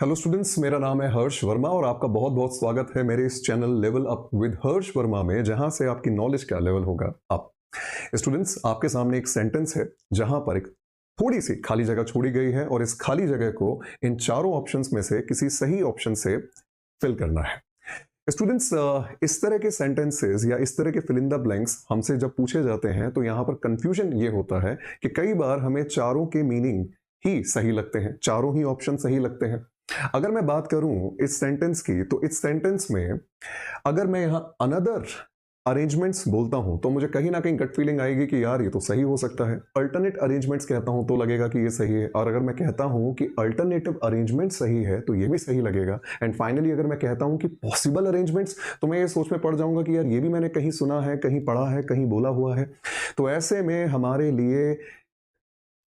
Hello students, मेरा नाम है हर्ष वर्मा और आपका बहुत बहुत स्वागत है मेरे इस चैनल लेवल अप विद हर्ष वर्मा में, जहां से आपकी नॉलेज का लेवल होगा अप। स्टूडेंट्स, आपके सामने एक सेंटेंस है जहां पर एक थोड़ी सी खाली जगह छोड़ी गई है और इस खाली जगह को इन चारों ऑप्शंस में से किसी सही ऑप्शन से फिल करना है। स्टूडेंट्स, इस तरह के सेंटेंसेस या इस तरह के फिल इन द ब्लैंक्स हमसे जब पूछे जाते हैं तो यहाँ पर कंफ्यूजन ये होता है कि कई बार हमें चारों के मीनिंग ही सही लगते हैं, चारों ही ऑप्शन सही लगते हैं। अगर मैं बात करूं इस सेंटेंस की, तो इस सेंटेंस में अगर मैं यहां अनदर अरेंजमेंट्स बोलता हूं तो मुझे कहीं ना कहीं गट फीलिंग आएगी कि यार ये तो सही हो सकता है। अल्टरनेट अरेंजमेंट्स कहता हूं तो लगेगा कि ये सही है, और अगर मैं कहता हूं कि अल्टरनेटिव अरेंजमेंट सही है तो ये भी सही लगेगा। एंड फाइनली अगर मैं कहता हूं कि पॉसिबल अरेंजमेंट्स, तो मैं ये सोच में पड़ जाऊंगा कि यार ये भी मैंने कहीं सुना है, कहीं पढ़ा है, कहीं बोला हुआ है। तो ऐसे में हमारे लिए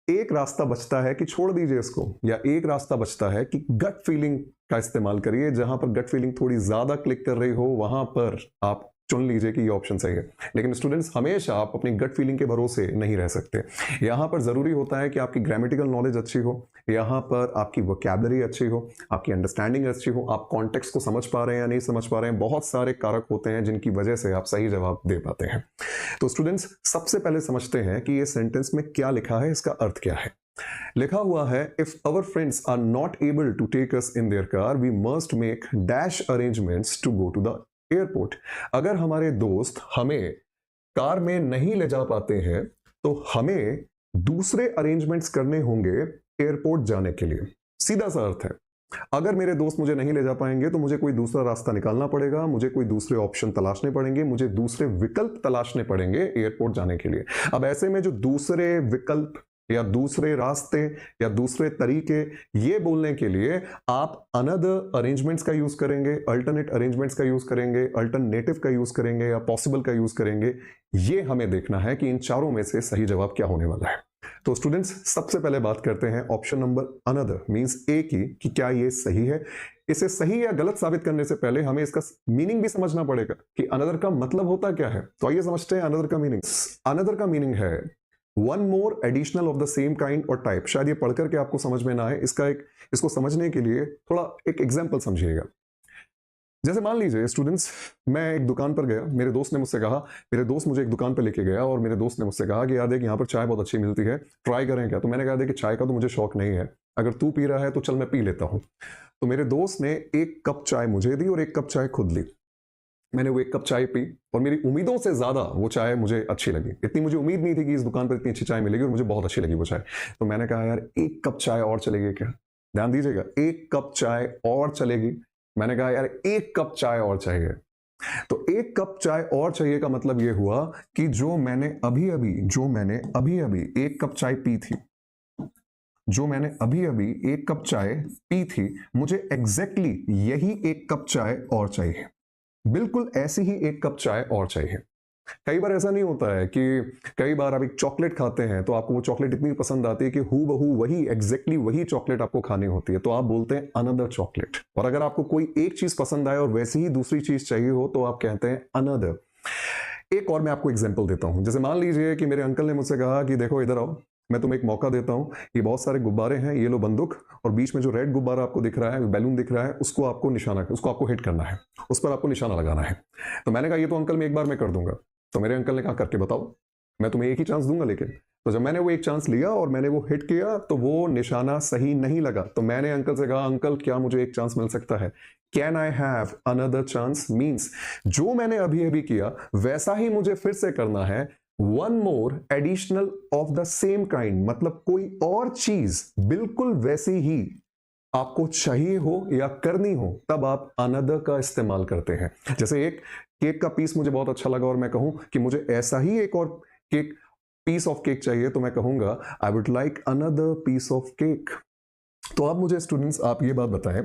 एक रास्ता बचता है कि छोड़ दीजिए इसको, या एक रास्ता बचता है कि गट फीलिंग का इस्तेमाल करिए। जहां पर गट फीलिंग थोड़ी ज्यादा क्लिक कर रही हो वहां पर आप चुन लीजिए कि ये ऑप्शन सही है। लेकिन स्टूडेंट्स, हमेशा आप अपनी गट फीलिंग के भरोसे नहीं रह सकते। यहां पर जरूरी होता है कि आपकी ग्रामेटिकल नॉलेज अच्छी हो, यहां पर आपकी वोकैबुलरी अच्छी हो, आपकी अंडरस्टैंडिंग अच्छी हो, आप कॉन्टेक्स्ट को समझ पा रहे हैं या नहीं समझ पा रहे हैं। बहुत सारे कारक होते हैं जिनकी वजह से आप सही जवाब दे पाते हैं। तो स्टूडेंट्स, सबसे पहले समझते हैं कि ये सेंटेंस में क्या लिखा है, इसका अर्थ क्या है। लिखा हुआ है, if our friends are not able to take us in their car we must make dash arrangements to go to the airport. अगर हमारे दोस्त हमें कार में नहीं ले जा पाते हैं तो हमें दूसरे अरेंजमेंट्स करने होंगे एयरपोर्ट जाने के लिए। सीधा सा अर्थ है, अगर मेरे दोस्त मुझे नहीं ले जा पाएंगे तो मुझे कोई दूसरा रास्ता निकालना पड़ेगा, मुझे कोई दूसरे ऑप्शन तलाशने पड़ेंगे, मुझे दूसरे विकल्प तलाशने पड़ेंगे एयरपोर्ट जाने के लिए। अब ऐसे में जो दूसरे विकल्प या दूसरे रास्ते या दूसरे तरीके, ये बोलने के लिए आप अनदर अरेंजमेंट्स का यूज करेंगे, अल्टरनेट अरेंजमेंट्स का यूज करेंगे, अल्टरनेटिव का यूज करेंगे या पॉसिबल का यूज करेंगे। ये हमें देखना है कि इन चारों में से सही जवाब क्या होने वाला है। तो स्टूडेंट्स, सबसे पहले बात करते हैं ऑप्शन नंबर अनदर मींस ए की, कि क्या ये सही है। इसे सही या गलत साबित करने से पहले हमें इसका मीनिंग भी समझना पड़ेगा कि अनदर का मतलब होता क्या है। तो आइए समझते हैं अनदर का मीनिंग। अनदर का मीनिंग है one more additional of the same kind और टाइप। शायद ये पढ़कर के आपको समझ में ना आए, इसको समझने के लिए थोड़ा एक एग्जाम्पल समझिएगा। जैसे मान लीजिए स्टूडेंट्स, मैं एक दुकान पर गया, मेरे दोस्त ने मुझसे कहा, मेरे दोस्त मुझे एक दुकान पर लेके गया और मेरे दोस्त ने मुझसे कहा कि यार देख, यहाँ पर चाय बहुत अच्छी मिलती है, ट्राई करें क्या। तो मैंने कहा, देखिए चाय का तो मुझे शौक नहीं है, अगर तू पी रहा है तो चल मैं पी लेता हूँ। तो मेरे दोस्त ने एक कप चाय मुझे दी और एक कप चाय खुद ली। मैंने वो एक कप चाय पी और मेरी उम्मीदों से ज्यादा वो चाय मुझे अच्छी लगी। इतनी मुझे उम्मीद नहीं थी कि इस दुकान पर इतनी अच्छी चाय मिलेगी और मुझे बहुत अच्छी लगी वो चाय। तो मैंने कहा यार एक कप चाय और चलेगी क्या। ध्यान दीजिएगा, एक कप चाय और चलेगी। मैंने कहा यार एक कप चाय और चाहिए। तो एक कप चाय और चाहिए का मतलब ये हुआ कि जो मैंने अभी अभी एक कप चाय पी थी, जो मैंने अभी अभी एक कप चाय पी थी, मुझे एग्जैक्टली यही एक कप चाय और चाहिए। बिल्कुल ऐसी ही एक कप चाय और चाहिए। कई बार ऐसा नहीं होता है कि कई बार आप एक चॉकलेट खाते हैं तो आपको वो चॉकलेट इतनी पसंद आती है कि हू बहू वही एग्जैक्टली वही चॉकलेट आपको खानी होती है, तो आप बोलते हैं अनदर चॉकलेट। और अगर आपको कोई एक चीज पसंद आए और वैसी ही दूसरी चीज चाहिए हो तो आप कहते हैं अनदर। एक और मैं आपको एग्जांपल देता हूं। जैसे मान लीजिए कि मेरे अंकल ने मुझसे कहा कि देखो इधर आओ, मैं तुम्हें एक मौका देता हूं, ये बहुत सारे गुब्बारे हैं, ये लो बंदूक, और बीच में जो रेड गुब्बारा आपको दिख रहा है, बैलून दिख रहा है, उसको आपको हिट करना है, उस पर आपको निशाना लगाना है। तो मैंने कहा ये तो अंकल मैं एक बार में कर दूंगा। तो मेरे अंकल ने कहा करके बताओ, मैं तुम्हें एक ही चांस दूंगा। लेकिन तो जब मैंने वो एक चांस लिया और मैंने वो हिट किया तो वो निशाना सही नहीं लगा। तो मैंने अंकल से कहा, अंकल क्या मुझे एक चांस मिल सकता है, can I have another chance. Means जो मैंने अभी अभी किया वैसा ही मुझे फिर से करना है, one more additional of the same kind, मतलब कोई और चीज बिल्कुल वैसी ही आपको चाहिए हो या करनी हो, तब आप अनदर का इस्तेमाल करते हैं। जैसे एक केक का पीस मुझे बहुत अच्छा लगा और मैं कहूं कि मुझे ऐसा ही एक और केक पीस ऑफ केक चाहिए, तो मैं कहूंगा I would like another piece of cake. तो अब मुझे स्टूडेंट्स आप ये बात बताएं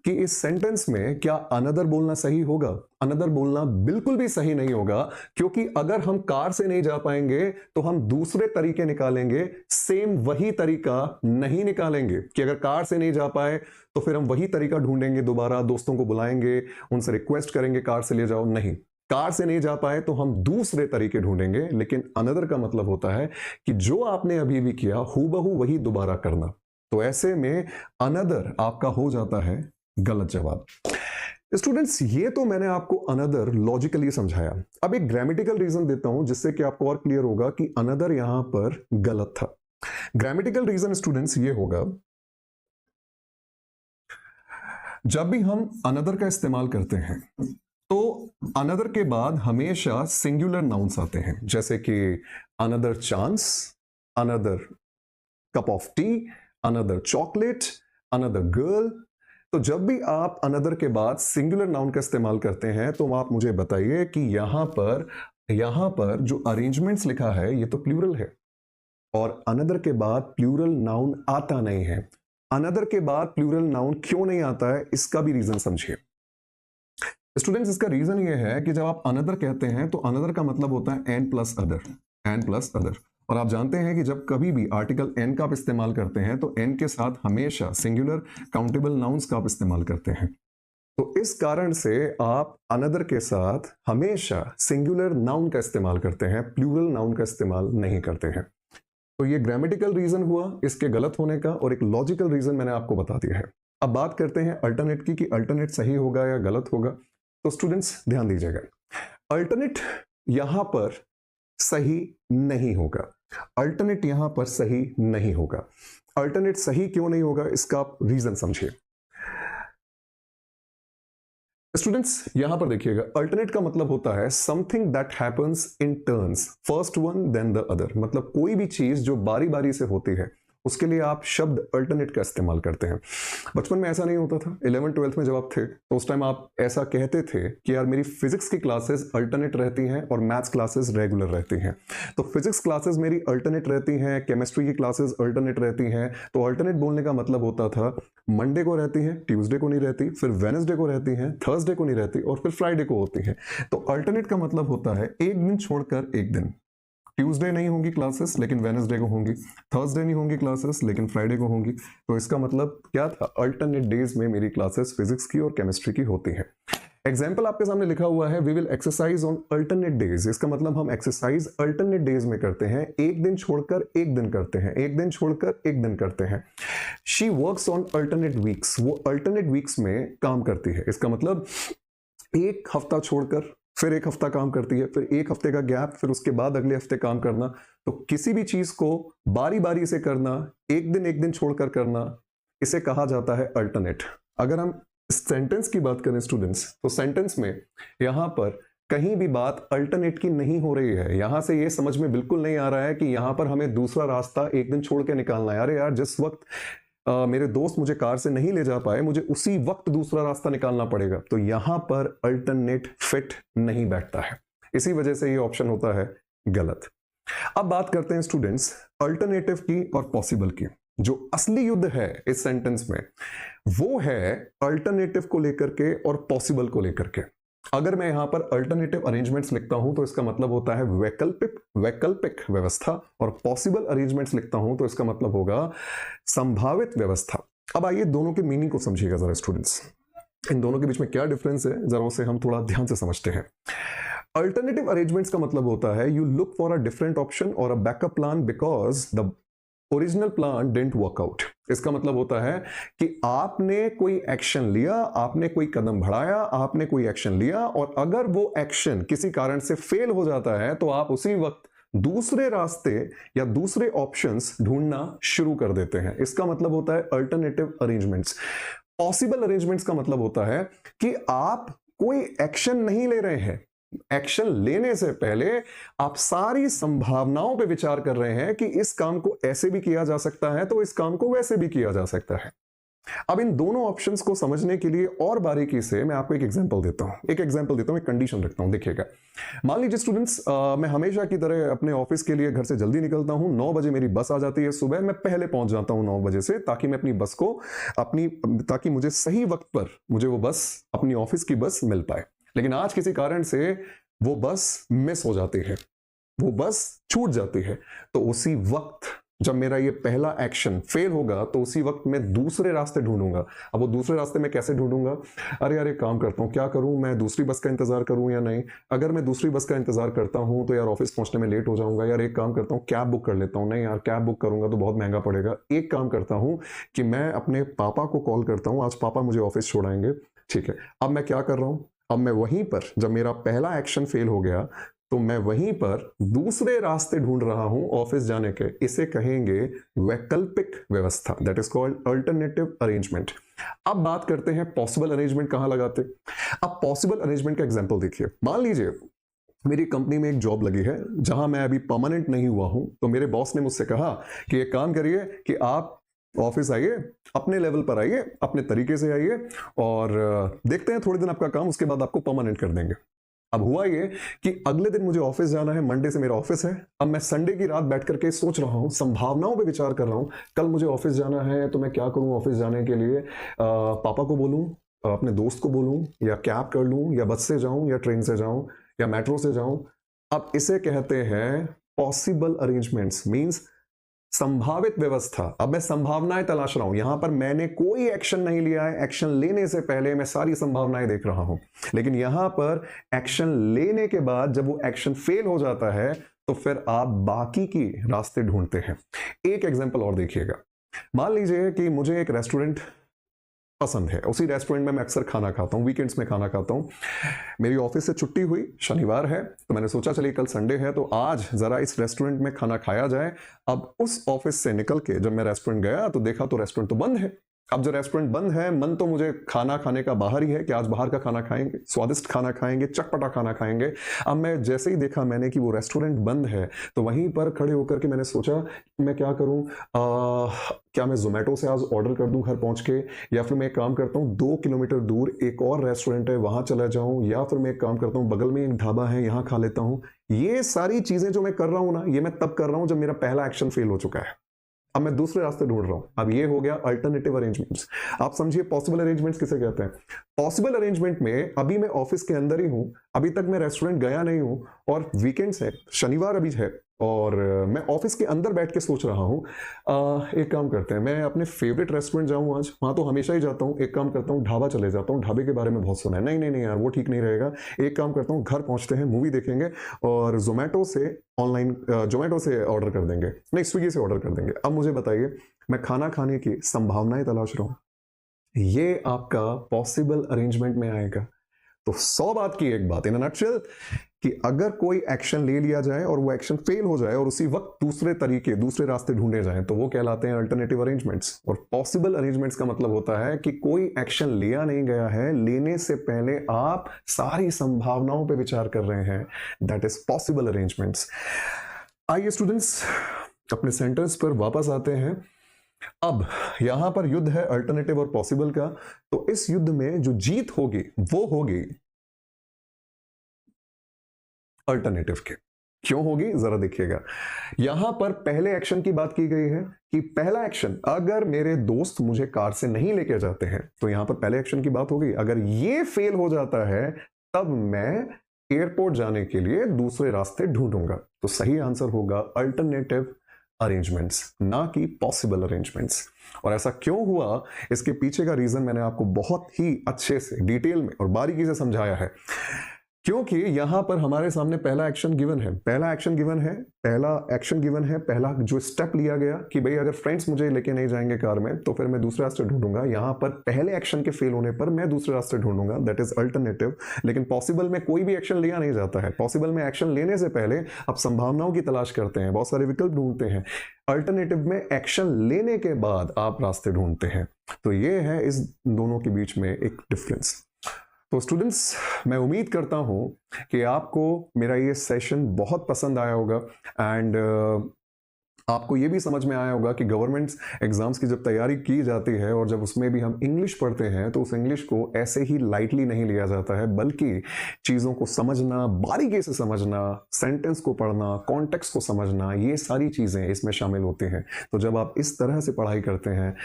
कि इस सेंटेंस में क्या अनदर बोलना सही होगा। अनदर बोलना बिल्कुल भी सही नहीं होगा, क्योंकि अगर हम कार से नहीं जा पाएंगे तो हम दूसरे तरीके निकालेंगे, सेम वही तरीका नहीं निकालेंगे। कि अगर कार से नहीं जा पाए तो फिर हम वही तरीका ढूंढेंगे, दोबारा दोस्तों को बुलाएंगे, उनसे रिक्वेस्ट करेंगे कार से ले जाओ। नहीं, कार से नहीं जा पाए तो हम दूसरे तरीके ढूंढेंगे। लेकिन अनदर का मतलब होता है कि जो आपने अभी भी किया हूबहू वही दोबारा करना। तो ऐसे में अनदर आपका हो जाता है गलत जवाब। स्टूडेंट्स, ये तो मैंने आपको अनदर लॉजिकली समझाया। अब एक ग्रामेटिकल रीजन देता हूं जिससे कि आपको और क्लियर होगा कि अनदर यहां पर गलत था। ग्रामेटिकल रीजन स्टूडेंट्स ये होगा, जब भी हम अनदर का इस्तेमाल करते हैं तो अनदर के बाद हमेशा सिंगुलर नाउन्स आते हैं, जैसे कि another chance, another cup of T, another chocolate, another girl. तो जब भी आप अनदर के बाद सिंगुलर नाउन का इस्तेमाल करते हैं तो आप मुझे बताइए कि यहां पर जो अरेंजमेंट्स लिखा है ये तो प्लूरल है, और अनदर के बाद प्लूरल नाउन आता नहीं है। अनदर के बाद प्लूरल नाउन क्यों नहीं आता है, इसका भी रीजन समझिए स्टूडेंट्स। इसका रीजन ये है कि जब आप अनदर कहते हैं तो अनदर का मतलब होता है N plus other, N plus other. और आप जानते हैं कि जब कभी भी आर्टिकल एन का आप इस्तेमाल करते हैं तो एन के साथ हमेशा सिंगुलर काउंटेबल नाउन्स का आप इस्तेमाल करते हैं। तो इस कारण से आप अनदर के साथ हमेशा सिंगुलर नाउन का इस्तेमाल करते हैं, प्लूरल नाउन का इस्तेमाल नहीं करते हैं। तो ये ग्रामेटिकल रीजन हुआ इसके गलत होने का, और एक लॉजिकल रीजन मैंने आपको बता दिया है। अब बात करते हैं अल्टरनेट की कि अल्टरनेट सही होगा या गलत होगा। तो स्टूडेंट्स ध्यान दीजिएगा, अल्टरनेट यहां पर सही नहीं होगा। अल्टरनेट यहां पर सही नहीं होगा। अल्टरनेट सही क्यों नहीं होगा, इसका आप रीजन समझिए स्टूडेंट्स। यहां पर देखिएगा, अल्टरनेट का मतलब होता है something that happens in turns, first one then the other. मतलब कोई भी चीज जो बारी बारी से होती है उसके लिए आप शब्द अल्टरनेट का इस्तेमाल करते हैं। बचपन में ऐसा नहीं होता था, 11th-12th में जब आप थे तो उस टाइम आप ऐसा कहते थे कि यार मेरी फिजिक्स की क्लासेस अल्टरनेट रहती हैं और मैथ्स क्लासेस रेगुलर रहती हैं। तो फिजिक्स क्लासेस मेरी अल्टरनेट रहती हैं, केमिस्ट्री की क्लासेस अल्टरनेट रहती हैं। तो अल्टरनेट बोलने का मतलब होता था मंडे को रहती हैं, ट्यूसडे को नहीं रहती, फिर वेडनेसडे को रहती हैं, थर्सडे को नहीं रहती, और फिर फ्राइडे को होती है। तो अल्टरनेट का मतलब होता है एक दिन छोड़कर एक दिन। ट्यूसडे नहीं होंगी क्लासेस लेकिन वेडनेसडे को होंगी, थर्सडे नहीं होंगी क्लासेस लेकिन फ्राइडे को होंगी। तो इसका मतलब क्या था, अल्टरनेट डेज में मेरी क्लासेस फिजिक्स की और केमिस्ट्री की होती है। एग्जाम्पल आपके सामने लिखा हुआ है, we will exercise on alternate days. इसका मतलब हम एक्सरसाइज अल्टरनेट डेज में करते हैं, एक दिन छोड़कर एक दिन करते हैं, एक दिन छोड़कर एक दिन करते हैं। She works on alternate weeks, वो अल्टरनेट वीक्स में काम करती है। इसका मतलब एक हफ्ता छोड़कर फिर एक हफ्ता काम करती है, फिर एक हफ्ते का गैप, फिर उसके बाद अगले हफ्ते काम करना। तो किसी भी चीज को बारी बारी से करना, एक दिन छोड़कर करना, इसे कहा जाता है अल्टरनेट। अगर हम सेंटेंस की बात करें स्टूडेंट्स, तो सेंटेंस में यहां पर कहीं भी बात अल्टरनेट की नहीं हो रही है। यहां से ये समझ में बिल्कुल नहीं आ रहा है कि यहां पर हमें दूसरा रास्ता एक दिन छोड़ के निकालना है। अरे यार, जिस वक्त मेरे दोस्त मुझे कार से नहीं ले जा पाए, मुझे उसी वक्त दूसरा रास्ता निकालना पड़ेगा। तो यहां पर अल्टरनेट फिट नहीं बैठता है, इसी वजह से ये ऑप्शन होता है गलत। अब बात करते हैं स्टूडेंट्स अल्टरनेटिव की और पॉसिबल की। जो असली युद्ध है इस सेंटेंस में वो है अल्टरनेटिव को लेकर के और पॉसिबल को लेकर के। अगर मैं यहां पर अल्टरनेटिव अरेंजमेंट्स लिखता हूं तो इसका मतलब होता है वैकल्पिक व्यवस्था, और पॉसिबल अरेंजमेंट्स लिखता हूं तो इसका मतलब होगा संभावित व्यवस्था। अब आइए दोनों के मीनिंग को समझिएगा जरा स्टूडेंट्स, इन दोनों के बीच में क्या डिफरेंस है जरा उसे हम थोड़ा ध्यान से समझते हैं। अल्टरनेटिव अरेंजमेंट्स का मतलब होता है you look for a different option और a backup plan because the original plan didn't work out. इसका मतलब होता है कि आपने कोई एक्शन लिया, आपने कोई कदम बढ़ाया, आपने कोई एक्शन लिया, और अगर वो एक्शन किसी कारण से फेल हो जाता है तो आप उसी वक्त दूसरे रास्ते या दूसरे ऑप्शंस ढूंढना शुरू कर देते हैं। इसका मतलब होता है अल्टरनेटिव अरेंजमेंट्स। पॉसिबल अरेंजमेंट्स का मतलब होता है कि आप कोई एक्शन नहीं ले रहे हैं, एक्शन लेने से पहले आप सारी संभावनाओं पे विचार कर रहे हैं कि इस काम को ऐसे भी किया जा सकता है तो इस काम को वैसे भी किया जा सकता है। अब इन दोनों ऑप्शंस को समझने के लिए और बारीकी से मैं आपको एक एग्जांपल देता हूं, एक कंडीशन रखता हूं। देखिएगा, मान लीजिए स्टूडेंट्स, मैं हमेशा की तरह अपने ऑफिस के लिए घर से जल्दी निकलता हूं। 9 बजे मेरी बस आ जाती है सुबह, मैं पहले पहुंच जाता हूं 9 बजे से, ताकि मैं अपनी बस को ताकि मुझे सही वक्त पर मुझे वो बस, अपनी ऑफिस की बस मिल पाए। लेकिन आज किसी कारण से वो बस मिस हो जाती है, वो बस छूट जाती है। तो उसी वक्त जब मेरा ये पहला एक्शन फेल होगा तो उसी वक्त मैं दूसरे रास्ते ढूंढूंगा। अब वो दूसरे रास्ते मैं कैसे ढूंढूंगा? अरे यार एक काम करता हूँ, क्या करूँ, मैं दूसरी बस का इंतजार करूँ या नहीं? अगर मैं दूसरी बस का इंतजार करता हूँ तो यार ऑफिस पहुंचने में लेट हो जाऊंगा। यार एक काम करता हूँ, कैब बुक कर लेता हूँ। नहीं यार, कैब बुक करूंगा तो बहुत महंगा पड़ेगा। एक काम करता हूँ कि मैं अपने पापा को कॉल करता हूँ, आज पापा मुझे ऑफिस छोड़ाएंगे। ठीक है, अब मैं क्या कर रहा हूँ? अब मैं वहीं पर, जब मेरा पहला एक्शन फेल हो गया तो मैं वहीं पर दूसरे रास्ते ढूंढ रहा हूं ऑफिस जाने के। इसे कहेंगे वैकल्पिक व्यवस्था, that is called alternative arrangement. अब बात करते हैं पॉसिबल अरेंजमेंट कहां लगाते। अब पॉसिबल अरेंजमेंट का एग्जांपल देखिए। मान लीजिए मेरी कंपनी में एक जॉब लगी है जहां मैं अभी परमानेंट नहीं हुआ हूं, तो मेरे बॉस ने मुझसे कहा कि एक काम करिए कि आप ऑफिस आइए, अपने लेवल पर आइए, अपने तरीके से आइए, और देखते हैं थोड़े दिन आपका काम, उसके बाद आपको परमानेंट कर देंगे। अब हुआ ये कि अगले दिन मुझे ऑफिस जाना है, मंडे से मेरा ऑफिस है। अब मैं संडे की रात बैठ करके सोच रहा हूँ, संभावनाओं पे विचार कर रहा हूँ, कल मुझे ऑफिस जाना है तो मैं क्या करूँ ऑफिस जाने के लिए? पापा को बोलूँ, अपने दोस्त को बोलूँ, या कैब कर लूँ, या बस से जाऊँ, या ट्रेन से जाऊँ, या मेट्रो से जाऊँ? अब इसे कहते हैं पॉसिबल अरेंजमेंट्स, मीन्स संभावित व्यवस्था। अब मैं संभावनाएं तलाश रहा हूं, यहां पर मैंने कोई एक्शन नहीं लिया है, एक्शन लेने से पहले मैं सारी संभावनाएं देख रहा हूं। लेकिन यहां पर एक्शन लेने के बाद जब वो एक्शन फेल हो जाता है तो फिर आप बाकी की रास्ते ढूंढते हैं। एक एग्जांपल और देखिएगा। मान लीजिए कि मुझे एक रेस्टोरेंट पसंद है, उसी रेस्टोरेंट में मैं अक्सर खाना खाता हूँ, वीकेंड्स में खाना खाता हूँ। मेरी ऑफिस से छुट्टी हुई, शनिवार है, तो मैंने सोचा चलिए कल संडे है तो आज जरा इस रेस्टोरेंट में खाना खाया जाए। अब उस ऑफिस से निकल के जब मैं रेस्टोरेंट गया तो देखा तो रेस्टोरेंट तो बंद है। अब जो रेस्टोरेंट बंद है, मन तो मुझे खाना खाने का बाहर ही है कि आज बाहर का खाना खाएंगे, स्वादिष्ट खाना खाएंगे, चटपटा खाना खाएंगे। अब मैं जैसे ही देखा मैंने कि वो रेस्टोरेंट बंद है, तो वहीं पर खड़े होकर के मैंने सोचा मैं क्या करूं, क्या मैं जोमेटो से आज ऑर्डर कर दूं घर पहुंच के, या फिर मैं एक काम करता हूं 2 किलोमीटर दूर एक और रेस्टोरेंट है वहां चला जाऊं, या फिर मैं एक काम करता हूं बगल में एक ढाबा है यहां खा लेता हूं। ये सारी चीजें जो मैं कर रहा हूं ना, ये मैं तब कर रहा हूं जब मेरा पहला एक्शन फेल हो चुका है। अब मैं दूसरे रास्ते ढूंढ रहा हूं। अब ये हो गया अल्टरनेटिव अरेंजमेंट्स। आप समझिए पॉसिबल अरेंजमेंट्स किसे कहते हैं। पॉसिबल अरेंजमेंट में अभी मैं ऑफिस के अंदर ही हूं, अभी तक मैं रेस्टोरेंट गया नहीं हूं, और वीकेंड्स है, शनिवार अभी है, और मैं ऑफिस के अंदर बैठ के सोच रहा हूं एक काम करते हैं, मैं अपने फेवरेट रेस्टोरेंट जाऊं आज, वहां तो हमेशा ही जाता हूं, एक काम करता हूं ढाबा चले जाता हूं, ढाबे के बारे में बहुत सुना है। नहीं नहीं नहीं यार, वो ठीक नहीं रहेगा। एक काम करता हूं, घर पहुंचते हैं, मूवी देखेंगे, और जोमेटो से ऑनलाइन, जोमेटो से ऑर्डर कर देंगे, नहीं स्विगी से ऑर्डर कर देंगे। अब मुझे बताइए, मैं खाना खाने की संभावनाएं तलाश रहा हूं, ये आपका पॉसिबल अरेंजमेंट में आएगा। तो 100 बात की एक बात इन नटशेल, कि अगर कोई एक्शन ले लिया जाए और वो एक्शन फेल हो जाए और उसी वक्त दूसरे तरीके, दूसरे रास्ते ढूंढे जाएं, तो वो कहलाते हैं अल्टरनेटिव अरेंजमेंट्स। और पॉसिबल अरेंजमेंट्स का मतलब होता है कि कोई एक्शन लिया नहीं गया है, लेने से पहले आप सारी संभावनाओं पे विचार कर रहे हैं, दैट इज पॉसिबल अरेंजमेंट्स। आइए स्टूडेंट्स, अपने सेंटेंस पर वापस आते हैं। अब यहां पर युद्ध है अल्टरनेटिव और पॉसिबल का, तो इस युद्ध में जो जीत होगी वो होगी अल्टरनेटिव के। क्यों होगी जरा देखिएगा। यहां पर पहले एक्शन की बात की गई है कि पहला एक्शन, अगर मेरे दोस्त मुझे कार से नहीं लेके जाते हैं, तो यहां पर पहले एक्शन की बात हो गई। अगर ये फेल हो जाता है तब मैं एयरपोर्ट जाने के लिए दूसरे रास्ते ढूंढूंगा। तो सही आंसर होगा अल्टरनेटिव अरेंजमेंट्स, ना कि पॉसिबल अरेंजमेंट्स। और ऐसा क्यों हुआ, इसके पीछे का रीजन मैंने आपको बहुत ही अच्छे से, डिटेल में और बारीकी से समझाया है। क्योंकि यहां पर हमारे सामने पहला एक्शन गिवन है, पहला एक्शन गिवन है, पहला जो स्टेप लिया गया कि भाई अगर फ्रेंड्स मुझे लेके नहीं जाएंगे कार में तो फिर मैं दूसरे रास्ते ढूंढूंगा। यहां पर पहले एक्शन के फेल होने पर मैं दूसरे रास्ते ढूंढूंगा, दैट इज अल्टरनेटिव। लेकिन पॉसिबल में कोई भी एक्शन लिया नहीं जाता है। पॉसिबल में एक्शन लेने से पहले आप संभावनाओं की तलाश करते हैं, बहुत सारे विकल्प ढूंढते हैं। अल्टरनेटिव में एक्शन लेने के बाद आप रास्ते ढूंढते हैं। तो ये है इस दोनों के बीच में एक डिफरेंस। तो स्टूडेंट्स, मैं उम्मीद करता हूं कि आपको मेरा ये सेशन बहुत पसंद आया होगा, एंड आपको ये भी समझ में आया होगा कि गवर्नमेंट एग्जाम्स की जब तैयारी की जाती है और जब उसमें भी हम इंग्लिश पढ़ते हैं तो उस इंग्लिश को ऐसे ही लाइटली नहीं लिया जाता है, बल्कि चीज़ों को समझना, बारीकी से समझना, सेंटेंस को पढ़ना, कॉन्टेक्स्ट को समझना, ये सारी चीज़ें इसमें शामिल होती हैं। तो जब आप इस तरह से पढ़ाई करते हैं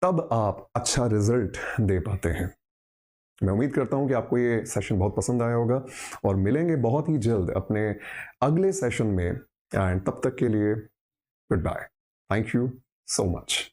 तब आप अच्छा रिजल्ट दे पाते हैं। मैं उम्मीद करता हूं कि आपको ये सेशन बहुत पसंद आया होगा, और मिलेंगे बहुत ही जल्द अपने अगले सेशन में, एंड तब तक के लिए good bye. Thank you so much.